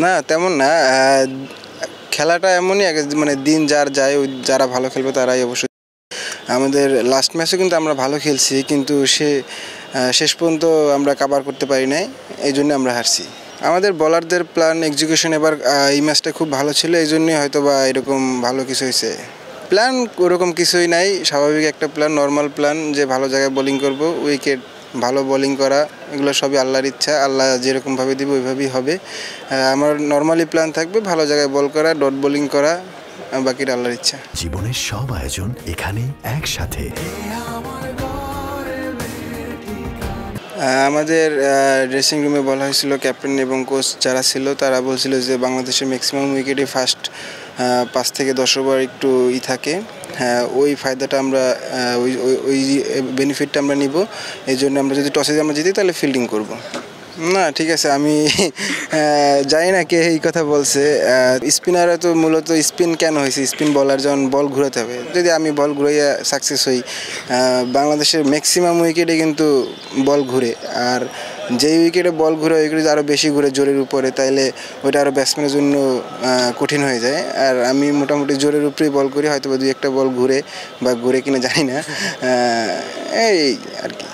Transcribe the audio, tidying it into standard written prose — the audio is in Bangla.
না তেমন না। খেলাটা এমনই মানে দিন যার যায়, ওই যারা ভালো খেলবে তারাই অবশ্যই। আমাদের লাস্ট ম্যাচে কিন্তু আমরা ভালো খেলছি, কিন্তু শেষ পর্যন্ত আমরা কাভার করতে পারি নাই, এই জন্য আমরা হারছি। আমাদের বলারদের প্ল্যান এক্সিকিউশন এবার এই ম্যাচটা খুব ভালো ছিল, এই জন্যই হয়তো বা এরকম ভালো কিছু হয়েছে। প্ল্যান ওরকম কিছুই নাই, স্বাভাবিক একটা প্ল্যান, নর্মাল প্ল্যান, যে ভালো জায়গায় বোলিং করব, উইকেট ভালো বোলিং করা, এগুলো সবই আল্লাহর ইচ্ছা। আল্লাহ যেরকমভাবে দেবে ওইভাবেই হবে। আমার নর্মালি প্ল্যান থাকবে ভালো জায়গায় বল করা, ডট বোলিং করা, বাকিটা আল্লাহর ইচ্ছা। জীবনের সব আয়োজন এখানে একসাথে। আমাদের ড্রেসিং রুমে বলা হয়েছিল, ক্যাপ্টেন এবং কোচ যারা ছিল তারা বলছিল যে বাংলাদেশের ম্যাক্সিমাম উইকেটে ফার্স্ট 5 থেকে 10 ওভার একটু থাকে। হ্যাঁ, ওই ফায়দাটা আমরা ওই ওই বেনিফিটটা আমরা নিব। এই জন্য আমরা যদি টসে আমরা জিতি তাহলে ফিল্ডিং করব। না ঠিক আছে, আমি জানি না কে এই কথা বলছে। স্পিনাররা তো মূলত স্পিন কেন হয়েছে, স্পিন বলার যখন বল ঘুরাতে হবে, যদি আমি বল ঘুরাইয়া সাকসেস হই, বাংলাদেশের ম্যাক্সিমাম উইকেটে কিন্তু বল ঘুরে। আর যেই উইকেটে বল ঘুরে ওই উইকেটে আরও বেশি ঘুরে জোরের উপরে, তাইলে ওইটা আরও ব্যাটসম্যানের জন্য কঠিন হয়ে যায়। আর আমি মোটামুটি জোরের উপরেই বল করি, হয়তো বা 2-1টা বল ঘুরে বা ঘুরে কিনা জানি না, এই আর কি।